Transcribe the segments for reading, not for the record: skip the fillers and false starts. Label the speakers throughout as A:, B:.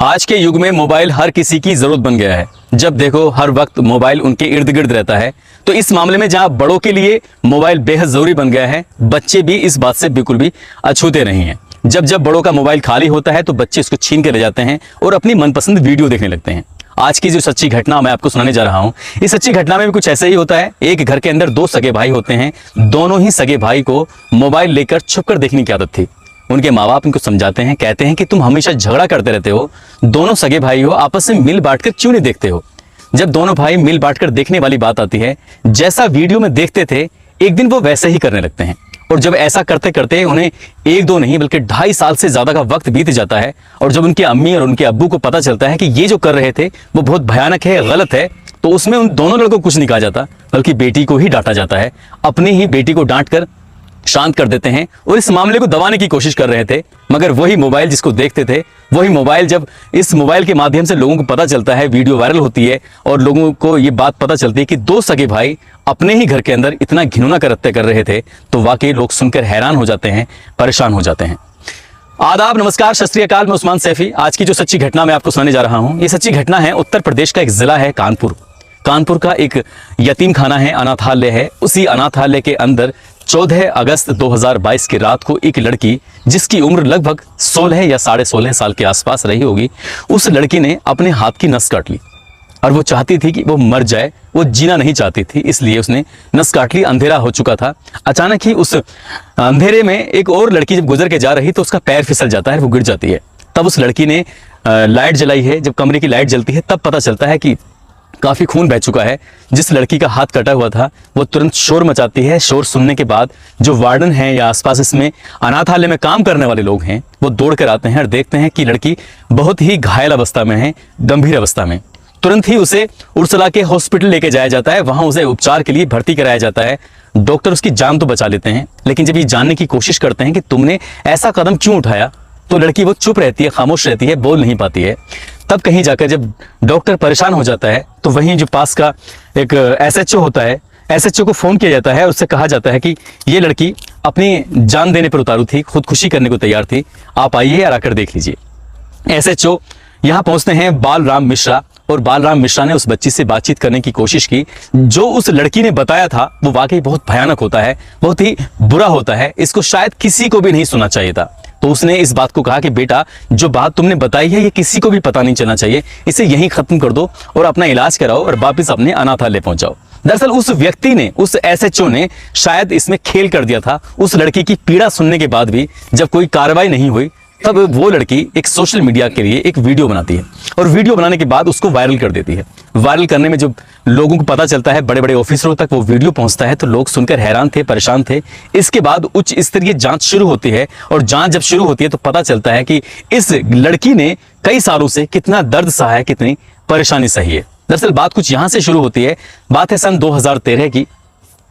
A: आज के युग में मोबाइल हर किसी की जरूरत बन गया है। जब देखो हर वक्त मोबाइल उनके इर्द गिर्द रहता है। तो इस मामले में जहां बड़ों के लिए मोबाइल बेहद जरूरी बन गया है, बच्चे भी इस बात से बिल्कुल भी अछूते नहीं हैं। जब जब बड़ों का मोबाइल खाली होता है तो बच्चे इसको छीन के ले जाते हैं और अपनी मनपसंद वीडियो देखने लगते हैं। आज की जो सच्ची घटना मैं आपको सुनाने जा रहा हूं, इस सच्ची घटना में भी कुछ ऐसा ही होता है। एक घर के अंदर दो सगे भाई होते हैं। दोनों ही सगे भाई को मोबाइल लेकर छुपकर देखने की आदत थी। उनके माँ बाप इनको समझाते हैं, कहते हैं कि तुम हमेशा झगड़ा करते रहते हो, दोनों सगे भाई हो, आपस में मिल बांट कर क्यों नहीं देखते हो। जब दोनों भाई मिल बांट कर देखने वाली बात आती है, जैसा वीडियो में देखते थे एक दिन वो वैसे ही करने लगते हैं। और जब ऐसा करते करते उन्हें एक दो नहीं बल्कि 2.5 साल से ज्यादा का वक्त बीत जाता है। और जब उनकी अम्मी और उनके अब्बू को पता चलता है कि ये जो कर रहे थे वो बहुत भयानक है, गलत है, तो उसमें उन दोनों लड़कों को कुछ नहीं कहा जाता बल्कि बेटी को ही डांटा जाता है। अपनी ही बेटी को डांट कर शांत कर देते हैं और इस मामले को दबाने की कोशिश कर रहे थे। मगर वही मोबाइल जिसको देखते थे, वही मोबाइल जब इस मोबाइल के माध्यम से लोगों को पता चलता है, वीडियो वायरल होती है और लोगों को ये बात पता चलती है कि दो सगे भाई अपने ही घर के अंदर इतना घिनौना कृत्य कर रहे थे, तो वाकई लोग सुनकर हैरान हो जाते हैं, परेशान हो जाते हैं। आदाब, नमस्कार, सत श्री अकाल। मैं उस्मान सैफी। आज की जो सच्ची घटना मैं आपको सुनाने जा रहा हूँ, ये सच्ची घटना है उत्तर प्रदेश का एक जिला है कानपुर। कानपुर का एक यतीम खाना है, अनाथालय है। उसी अनाथालय के अंदर 14 अगस्त 2022 की रात को एक लड़की, जिसकी उम्र लगभग 16 या 16.5 साल के आसपास रही होगी, उस लड़की ने अपने हाथ की नस काट ली और वो चाहती थी कि वो मर जाए, वो जीना नहीं चाहती थी, इसलिए उसने नस काट ली। अंधेरा हो चुका था। अचानक ही उस अंधेरे में एक और लड़की जब गुजर के जा रही तो उसका पैर फिसल जाता है, वो गिर जाती है। तब उस लड़की ने लाइट जलाई है। जब कमरे की लाइट जलती है तब पता चलता है कि काफी खून बह चुका है। जिस लड़की का हाथ कटा हुआ था वो तुरंत शोर मचाती है। शोर सुनने के बाद जो वार्डन है या आसपास इसमें अनाथालय में काम करने वाले लोग हैं, वो दौड़ कर आते हैं और देखते हैं कि लड़की बहुत ही घायल अवस्था में है, गंभीर अवस्था में। तुरंत ही उसे उर्सला के हॉस्पिटल लेके जाया जाता है। वहां उसे उपचार के लिए भर्ती कराया जाता है। डॉक्टर उसकी जान तो बचा लेते हैं, लेकिन जब ये जानने की कोशिश करते हैं कि तुमने ऐसा कदम क्यों उठाया, तो लड़की वो चुप रहती है, खामोश रहती है, बोल नहीं पाती है। तब कहीं जाकर जब डॉक्टर परेशान हो जाता है तो वहीं जो पास का एक एसएचओ होता है, एसएचओ को फोन किया जाता है। उससे कहा जाता है कि ये लड़की अपनी जान देने पर उतारू थी, खुदकुशी करने को तैयार थी, आप आइए और आकर देख लीजिए। एसएचओ यहाँ पहुंचते हैं बालराम मिश्रा, और बालराम मिश्रा ने उस बच्ची से बातचीत करने की कोशिश की। जो उस लड़की ने बताया था वो वाकई बहुत भयानक होता है, बहुत ही बुरा होता है। इसको शायद किसी को भी नहीं सुनना चाहिए था। तो उसने इस बात को कहा कि बेटा, जो बात तुमने बताई है ये किसी को भी पता नहीं चलना चाहिए, इसे यहीं खत्म कर दो और अपना इलाज कराओ और वापस अपने अनाथालय पहुंचाओ। दरअसल उस व्यक्ति ने, उस एसएचओ ने शायद इसमें खेल कर दिया था। उस लड़की की पीड़ा सुनने के बाद भी जब कोई कार्रवाई नहीं हुई, तब वो लड़की एक सोशल मीडिया के लिए एक वीडियो बनाती है और वीडियो बनाने के बाद उसको वायरल कर देती है। वायरल करने में जब लोगों को पता चलता है, बड़े बड़े ऑफिसरों तक वो वीडियो पहुंचता है, तो लोग सुनकर हैरान थे, परेशान थे। इसके बाद उच्च स्तरीय जांच शुरू होती है और जांच जब शुरू होती है तो पता चलता है कि इस लड़की ने कई सालों से कितना दर्द सहा है, कितनी परेशानी सही है। दरअसल बात कुछ यहां से शुरू होती है। बात है सन 2013 की।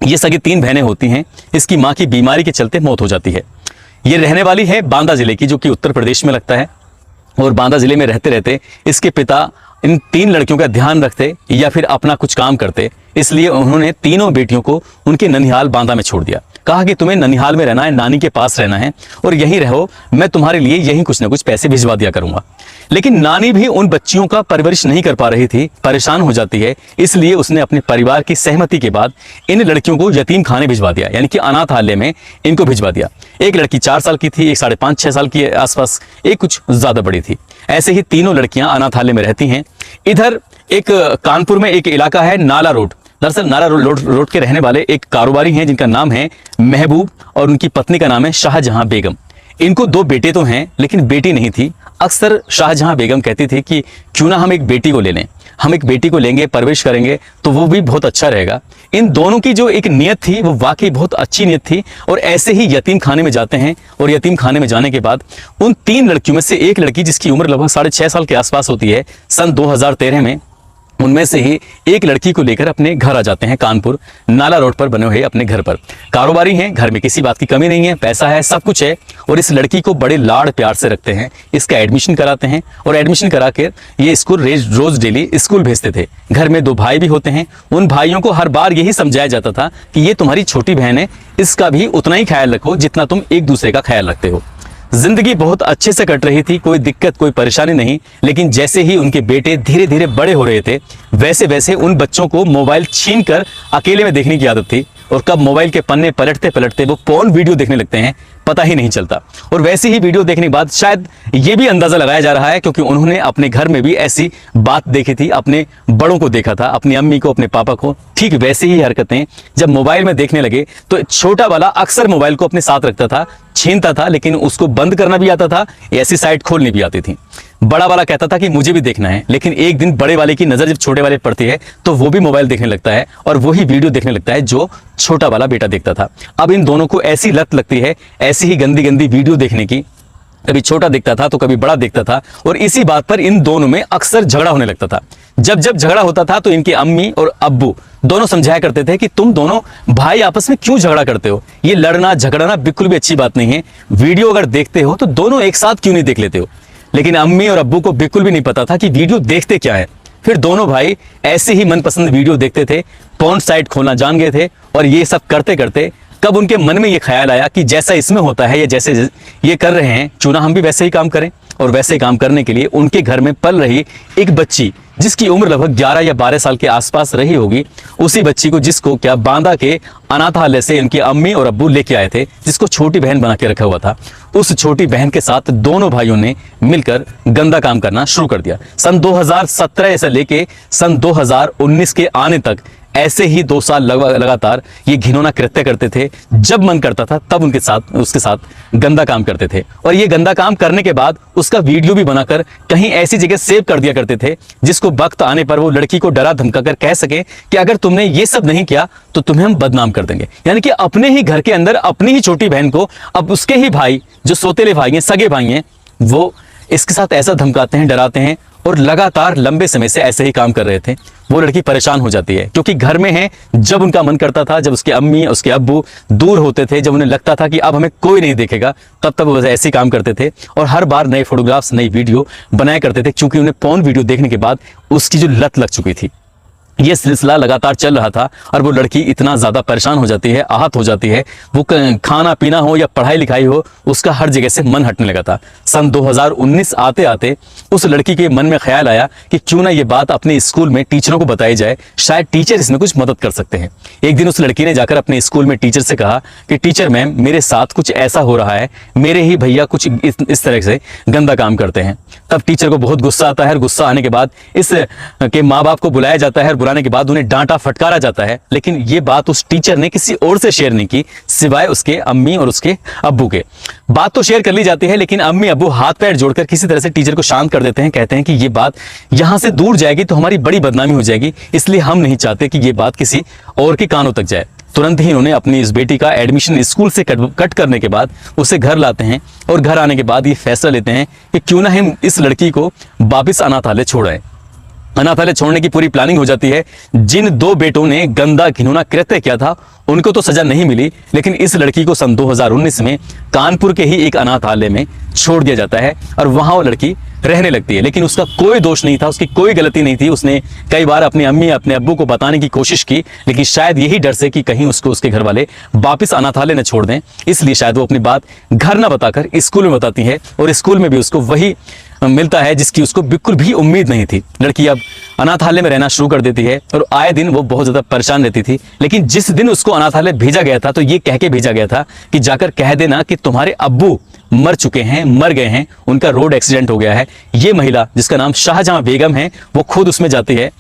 A: ये सगी 3 बहनें होती हैं। इसकी माँ की बीमारी के चलते मौत हो जाती है। ये रहने वाली है बांदा जिले की, जो कि उत्तर प्रदेश में लगता है। और बांदा जिले में रहते रहते इसके पिता इन 3 लड़कियों का ध्यान रखते या फिर अपना कुछ काम करते, इसलिए उन्होंने तीनों बेटियों को उनके ननिहाल बांदा में छोड़ दिया। कहा कि तुम्हें ननिहाल में रहना है, नानी के पास रहना है और यहीं रहो, मैं तुम्हारे लिए यहीं कुछ ना कुछ पैसे भिजवा दिया करूंगा। लेकिन नानी भी उन बच्चियों का परवरिश नहीं कर पा रही थी, परेशान हो जाती है। इसलिए उसने अपने परिवार की सहमति के बाद इन लड़कियों को यतीम खाने भिजवा दिया, यानी कि अनाथालय में इनको भिजवा दिया। एक लड़की 4 साल की थी, एक 5.5-6 साल की आसपास, एक कुछ ज्यादा बड़ी थी। ऐसे ही तीनों लड़कियां अनाथालय में रहती हैं। इधर एक कानपुर में एक इलाका है नाला रोड। दरअसल नाला रोड के रहने वाले एक कारोबारी हैं जिनका नाम है महबूब और उनकी पत्नी का नाम है शाहजहां बेगम। इनको 2 बेटे तो हैं लेकिन बेटी नहीं थी। अक्सर शाहजहां बेगम कहती थी कि क्यों ना हम एक बेटी को ले लें, हम एक बेटी को लेंगे, परवरिश करेंगे तो वो भी बहुत अच्छा रहेगा। इन दोनों की जो एक नियत थी वो वाकई बहुत अच्छी नियत थी। और ऐसे ही यतीम खाने में जाते हैं और यतीम खाने में जाने के बाद उन 3 लड़कियों में से एक लड़की, जिसकी उम्र लगभग 6.5 साल के आसपास होती है, सन 2013 में, उनमें से ही एक लड़की को लेकर अपने घर आ जाते हैं। कानपुर नाला रोड पर बने हुए अपने घर पर। कारोबारी हैं, घर में किसी बात की कमी नहीं है, पैसा है, सब कुछ है। और इस लड़की को बड़े लाड़ प्यार से रखते हैं। इसका एडमिशन कराते हैं और एडमिशन करा के ये स्कूल रोज डेली स्कूल भेजते थे। घर में 2 भाई भी होते हैं। उन भाइयों को हर बार यही समझाया जाता था कि ये तुम्हारी छोटी बहन है, इसका भी उतना ही ख्याल रखो जितना तुम एक दूसरे का ख्याल रखते हो। जिंदगी बहुत अच्छे से कट रही थी, कोई दिक्कत कोई परेशानी नहीं। लेकिन जैसे ही उनके बेटे धीरे धीरे बड़े हो रहे थे, वैसे वैसे उन बच्चों को मोबाइल छीनकर अकेले में देखने की आदत थी, और कब मोबाइल के पन्ने पलटते पलटते वो पोर्न वीडियो देखने लगते हैं पता ही नहीं चलता। और वैसे ही वीडियो देखने के बाद शायद ये भी अंदाजा लगाया जा रहा है, क्योंकि उन्होंने अपने घर में भी ऐसी बात देखी थी, अपने बड़ों को देखा था, अपनी अम्मी को, अपने पापा को, ठीक वैसे ही हरकतें जब मोबाइल में देखने लगे। तो छोटा वाला अक्सर मोबाइल को अपने साथ रखता था, छीनता था, लेकिन उसको बंद करना भी आता था, ऐसी साइट खोलनी भी आती थी। बड़ा वाला कहता था कि मुझे भी देखना है, लेकिन एक दिन बड़े वाले की नजर जब छोटे वाले पर पड़ती है तो वो भी मोबाइल देखने लगता है, और वही वीडियो देखने लगता है जो छोटा वाला बेटा देखता था। अब इन दोनों को ऐसी लत लगती है, ऐसी ही गंदी गंदी वीडियो देखने की, कभी छोटा देखता था तो कभी बड़ा देखता था, और इसी बात पर इन दोनों में अक्सर झगड़ा होने लगता था। जब जब झगड़ा होता था तो इनकी अम्मी और अब्बू दोनों समझाया करते थे कि तुम दोनों भाई आपस में क्यों झगड़ा करते हो, ये लड़ना झगड़ना बिल्कुल भी अच्छी बात नहीं है, वीडियो अगर देखते हो तो दोनों एक साथ क्यों नहीं देख लेते हो। लेकिन अम्मी और अब्बू को बिल्कुल भी नहीं पता था कि वीडियो देखते क्या है। फिर दोनों भाई ऐसे ही मनपसंद वीडियो देखते थे, पोर्न साइट खोलना जान गए थे, और ये सब करते करते कब उनके मन में ये ख्याल आया कि जैसा इसमें होता है या जैसे ये कर रहे हैं, क्यों ना हम भी वैसे ही काम करें। और वैसे काम करने के लिए उनके घर में पल रही एक बच्ची, जिसकी उम्र लगभग 11 या 12 साल के आसपास रही होगी, उसी बच्ची को, जिसको क्या बांदा के अनाथालय से इनकी अम्मी और अब्बू लेके आए थे, जिसको छोटी बहन बना के रखा हुआ था, उस छोटी बहन के साथ दोनों भाइयों ने मिलकर गंदा काम करना शुरू कर दिया। सन 2017 से लेके सन 2019 के आने तक ऐसे ही 2 साल लगातार ये घिनौना कृत्य करते थे। जब मन करता था तब उसके साथ गंदा काम करते थे, और ये गंदा काम करने के बाद उसका वीडियो भी बनाकर कहीं ऐसी जगह सेव कर दिया करते थे, जिसको वक्त आने पर वो लड़की को डरा धमका कर कह सके कि अगर तुमने ये सब नहीं किया तो तुम्हें हम बदनाम कर देंगे। यानी कि अपने ही घर के अंदर अपनी ही छोटी बहन को अब उसके ही भाई, जो सोतेले भाई हैं, सगे भाई हैं, वो इसके साथ ऐसा धमकाते हैं, डराते हैं, और लगातार लंबे समय से ऐसे ही काम कर रहे थे। वो लड़की परेशान हो जाती है, क्योंकि घर में है, जब उनका मन करता था, जब उसके अम्मी उसके अब्बू दूर होते थे, जब उन्हें लगता था कि अब हमें कोई नहीं देखेगा, तब तब वो ऐसे ही काम करते थे, और हर बार नए फोटोग्राफ्स, नई वीडियो बनाया करते थे, क्योंकि उन्हें पोर्न वीडियो देखने के बाद उसकी जो लत लग चुकी थी। ये सिलसिला लगातार चल रहा था, और वो लड़की इतना ज्यादा परेशान हो जाती है, आहत हो जाती है, वो खाना पीना हो या पढ़ाई लिखाई हो, उसका हर जगह से मन हटने लगा था। सन 2019 आते आते उस लड़की के मन में ख्याल आया कि क्यों ना ये बात अपने स्कूल में टीचरों को बताई जाए, शायद टीचर इसमें कुछ मदद कर सकते हैं। एक दिन उस लड़की ने जाकर अपने स्कूल में टीचर से कहा कि टीचर मैम, मेरे साथ कुछ ऐसा हो रहा है, मेरे ही भैया कुछ इस तरह से गंदा काम करते हैं। तब टीचर को बहुत गुस्सा आता है, और गुस्सा आने के बाद इस के माँ बाप को बुलाया जाता है, बुलाने के बाद उन्हें डांटा फटकारा जाता है। लेकिन ये बात उस टीचर ने किसी और से शेयर नहीं की, सिवाय उसके अम्मी और उसके अब्बू के। बात तो शेयर कर ली जाती है, लेकिन अम्मी अब्बू हाथ पैर जोड़कर किसी तरह से टीचर को शांत कर देते हैं, कहते हैं कि ये बात यहां से दूर जाएगी तो हमारी बड़ी बदनामी हो जाएगी, इसलिए हम नहीं चाहते कि ये बात किसी और के कानों तक जाए। तुरंत ही उन्होंने अपनी इस बेटी का एडमिशन स्कूल से कट करने के बाद उसे घर लाते हैं, और घर आने के बाद ये फैसला लेते हैं कि क्यों ना हम इस लड़की को वापिस अनाथालय छोड़ाएं। अनाथालय छोड़ने की पूरी प्लानिंग हो जाती है। जिन 2 बेटों ने गंदा घिनौना कृत्य किया था उनको तो सजा नहीं मिली, लेकिन इस लड़की को सन 2019 में कानपुर के ही एक अनाथालय में छोड़ दिया जाता है, और वहां वो लड़की रहने लगती है। लेकिन उसका कोई दोष नहीं था, उसकी कोई गलती नहीं थी। उसने कई बार अपनी अम्मी अपने अब्बू को बताने की कोशिश की, लेकिन शायद यही डर से कि कहीं उसको उसके घर वाले वापिस अनाथालय न छोड़ दें, इसलिए शायद वो अपनी बात घर न बताकर स्कूल में बताती है, और स्कूल में भी उसको वही मिलता है जिसकी उसको बिल्कुल भी उम्मीद नहीं थी। लड़की अब अनाथालय में रहना शुरू कर देती है, और आए दिन वो बहुत ज्यादा परेशान रहती थी। लेकिन जिस दिन उसको अनाथालय भेजा गया था, तो ये कह के भेजा गया था कि जाकर कह देना कि तुम्हारे अब्बू मर चुके हैं, मर गए हैं, उनका रोड एक्सीडेंट हो गया है। ये महिला, जिसका नाम शाहजहां बेगम है, वो खुद उसमें जाती है।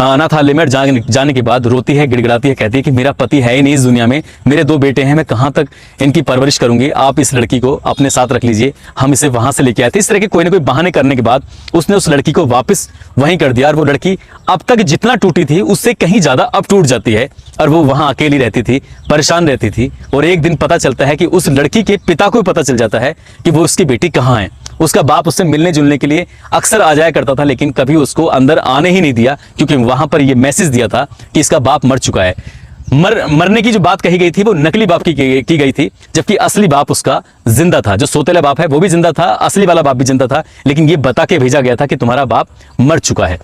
A: अनाथालय में जाने के बाद रोती है, गिड़गिड़ाती है, कहती है कि मेरा पति है ही नहीं इस दुनिया में, मेरे 2 बेटे हैं, मैं कहाँ तक इनकी परवरिश करूंगी, आप इस लड़की को अपने साथ रख लीजिए, हम इसे वहां से लेके आए थे। इस तरह के कोई ना कोई बहाने करने के बाद उसने उस लड़की को वापस वहीं कर दिया, और वो लड़की अब तक जितना टूटी थी उससे कहीं ज्यादा अब टूट जाती है, और वो वहां अकेली रहती थी, परेशान रहती थी। और एक दिन पता चलता है कि उस लड़की के पिता को पता चल जाता है कि वो उसकी बेटी कहाँ है। उसका बाप उससे मिलने जुलने के लिए अक्सर आ जाया करता था, लेकिन कभी उसको अंदर आने ही नहीं दिया, क्योंकि वहां पर यह मैसेज दिया था कि इसका बाप मर चुका है। मरने की जो बात कही गई थी वो नकली बाप की गई थी, जबकि असली बाप उसका जिंदा था। जो सोतेला बाप है वो भी जिंदा था, असली वाला बाप भी जिंदा था, लेकिन ये बता के भेजा गया था कि तुम्हारा बाप मर चुका है।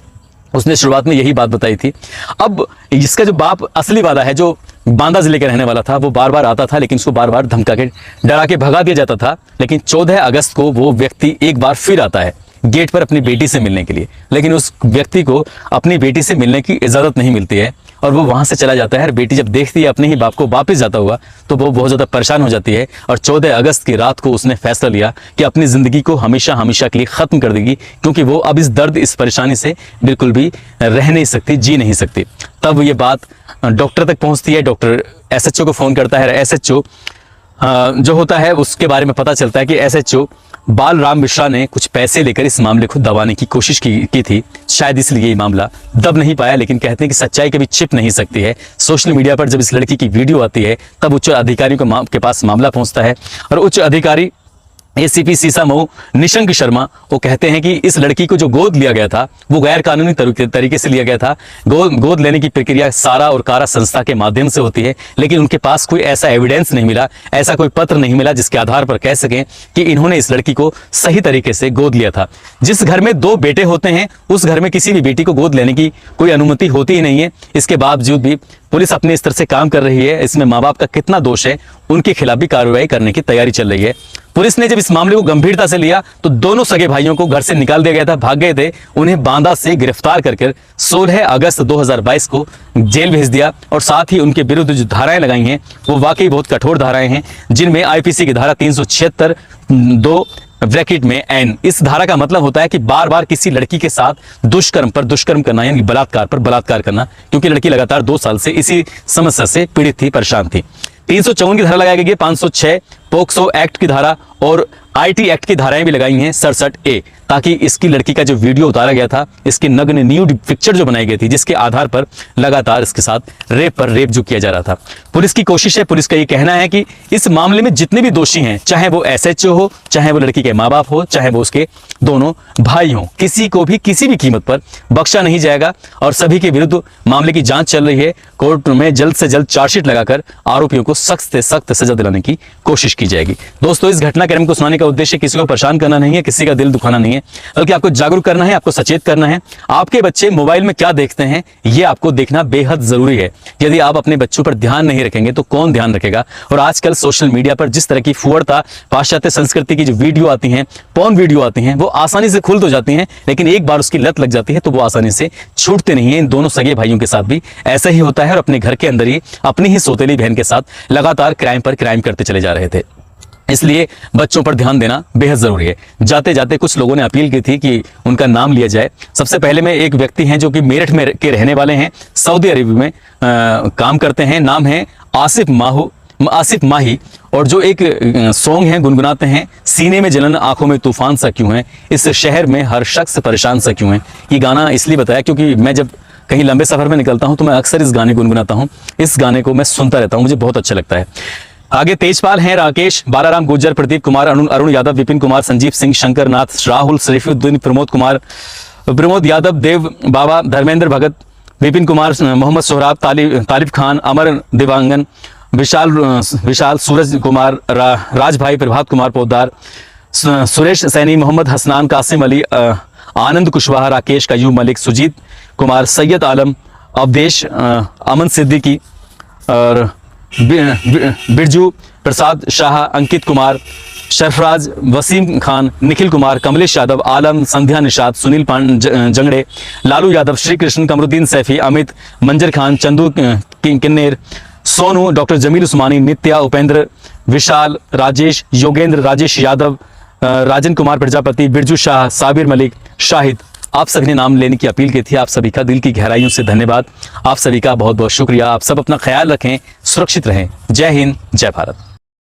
A: उसने शुरुआत में यही बात बताई थी। अब इसका जो बाप असली वाला है, जो बांदा जिले का रहने वाला था। वो बार बार आता था, लेकिन उसको बार बार धमका के डरा के भगा दिया जाता था। लेकिन 14 अगस्त को वो व्यक्ति एक बार फिर आता है गेट पर अपनी बेटी से मिलने के लिए, लेकिन उस व्यक्ति को अपनी बेटी से मिलने की इजाज़त नहीं मिलती है और वो वहाँ से चला जाता है। और बेटी जब देखती है अपने ही बाप को वापस जाता हुआ तो वो बहुत ज़्यादा परेशान हो जाती है और 14 अगस्त की रात को उसने फैसला लिया कि अपनी ज़िंदगी को हमेशा हमेशा के लिए ख़त्म कर देगी, क्योंकि वो अब इस दर्द, इस परेशानी से बिल्कुल भी रह नहीं सकती, जी नहीं सकती। तब ये बात डॉक्टर तक पहुँचती है। डॉक्टर SHO को फ़ोन करता है। SHO जो होता है उसके बारे में पता चलता है कि SHO बालराम मिश्रा ने कुछ पैसे लेकर इस मामले को दबाने की कोशिश की थी, शायद इसलिए ये मामला दब नहीं पाया। लेकिन कहते हैं कि सच्चाई कभी छिप नहीं सकती है। सोशल मीडिया पर जब इस लड़की की वीडियो आती है तब उच्च अधिकारियों के पास मामला पहुंचता है और उच्च अधिकारी ACP सीसामऊ निशंक शर्मा वो कहते हैं कि इस लड़की को जो गोद लिया गया था वो गैर कानूनी तरीके से लिया गया था। गोद लेने की प्रक्रिया सारा और कारा संस्था के माध्यम से होती है, लेकिन उनके पास कोई ऐसा एविडेंस नहीं मिला, ऐसा कोई पत्र नहीं मिला जिसके आधार पर कह सकें कि इन्होंने इस लड़की को सही तरीके से गोद लिया था। जिस घर में 2 बेटे होते हैं उस घर में किसी भी बेटी को गोद लेने की कोई अनुमति होती ही नहीं है। इसके बावजूद भी पुलिस अपने स्तर से काम कर रही है। इसमें माँ बाप का कितना दोष है, उनके खिलाफ भी कार्रवाई करने की तैयारी चल रही है। पुलिस ने जब इस मामले को गंभीरता से लिया तो दोनों सगे भाइयों को घर से निकाल दिया गया था, भाग गए थे। उन्हें बांदा से गिरफ्तार करके 16 अगस्त 2022 को जेल भेज दिया और साथ ही उनके विरुद्ध जो धाराएं लगाई हैं वो वाकई बहुत कठोर धाराएं हैं, जिनमें IPC की धारा 376 2 ब्रैकेट में N, इस धारा का मतलब होता है कि बार बार किसी लड़की के साथ दुष्कर्म पर दुष्कर्म करना, यानी बलात्कार पर बलात्कार करना, क्योंकि लड़की लगातार 2 साल से इसी समस्या से पीड़ित थी, परेशान थी। 354 की धारा लगाई गई है, 506 पोक्सो एक्ट की धारा और IT एक्ट की धाराएं भी लगाई हैं 67A, ताकि इसकी लड़की का जो वीडियो उतारा गया था, इसकी नग्न न्यूड पिक्चर जो बनाई गई थी, जिसके आधार पर लगातार इसके साथ रेप पर रेप जो किया जा रहा था। पुलिस की कोशिश है, पुलिस का ये कहना है कि इस मामले में जितने भी दोषी हैं, चाहे वो SHO हो, चाहे वो लड़की के माँ बाप हो, चाहे वो उसके दोनों भाई हों, किसी को भी किसी भी कीमत पर बख्शा नहीं जाएगा और सभी के विरुद्ध मामले की जांच चल रही है। कोर्ट में जल्द से जल्द चार्जशीट लगाकर आरोपियों को सख्त से सख्त सजा दिलाने की कोशिश की जाएगी। दोस्तों, इस घटनाक्रम को सुनाने का उद्देश्य किसी को परेशान करना नहीं है, किसी का दिल दुखाना नहीं है, बल्कि आपको जागरूक करना है, आपको सचेत करना है। आपके बच्चे मोबाइल में क्या देखते हैं ये आपको देखना बेहद जरूरी है। यदि आप अपने बच्चों पर ध्यान नहीं रखेंगे तो कौन ध्यान रखेगा। और आजकल सोशल मीडिया पर जिस तरह की फुहड़ता, पाश्चात्य संस्कृति की जो वीडियो आती हैं, पॉर्न वीडियो आती हैं, वो आसानी से खुल तो जाती हैं, लेकिन एक बार उसकी लत लग जाती है तो वो आसानी से छूटते नहीं है। इन दोनों सगे भाइयों के साथ भी ऐसा ही होता है और अपने घर के अंदर ही अपनी ही सौतेली बहन के साथ लगातार क्राइम पर क्राइम करते चले जा रहे थे। इसलिए बच्चों पर ध्यान देना बेहद जरूरी है। जाते जाते कुछ लोगों ने अपील की थी कि उनका नाम लिया जाए। सबसे पहले में एक व्यक्ति हैं जो कि मेरठ में के रहने वाले हैं, सऊदी अरब में काम करते हैं। नाम है आसिफ माही, और जो एक सॉन्ग है गुनगुनाते हैं, सीने में जलन आंखों में तूफान सा क्यों है, इस शहर में हर शख्स परेशान सा क्यों है। ये गाना इसलिए बताया क्योंकि मैं जब कहीं लंबे सफर में निकलता हूं तो मैं अक्सर इस गाने गुनगुनाता हूं। इस गाने को मैं सुनता रहता हूं, मुझे बहुत अच्छा लगता है। आगे तेजपाल हैं राकेश, बालाराम गुर्जर, प्रदीप कुमार, अरुण यादव, विपिन कुमार, संजीव सिंह, शंकर नाथ, राहुल, शरीफुद्दीन, प्रमोद यादव, देव बाबा, धर्मेंद्र भगत, विपिन कुमार, मोहम्मद सोहराब, तालिब खान, अमर देवांगन, विशाल, सूरज कुमार, राजभाई, प्रभात कुमार पोद्दार, सुरेश सैनी, मोहम्मद हसनान, कासिम अली, आनंद कुशवाहा, राकेश, कयूम मलिक, सुजीत कुमार, सैयद आलम, अवधेश, अमन सिद्दीकी और बिरजू प्रसाद शाह, अंकित कुमार, सरफराज, वसीम खान, निखिल कुमार, कमलेश यादव, आलम, संध्या निषाद, सुनील जंगड़े, लालू यादव, श्री कृष्ण, कमरुद्दीन सैफी, अमित, मंजर खान, चंदू किन्नेर, सोनू, डॉक्टर जमील उस्मानी, नित्या, उपेंद्र, विशाल, राजेश, योगेंद्र, राजेश यादव, राजन कुमार प्रजापति, बिरजू शाह, साबिर मलिक, शाहिद, आप सभी ने नाम लेने की अपील की थी। आप सभी का दिल की गहराइयों से धन्यवाद। आप सभी का बहुत बहुत शुक्रिया। आप सब अपना ख्याल रखें, सुरक्षित रहें। जय हिंद, जय भारत।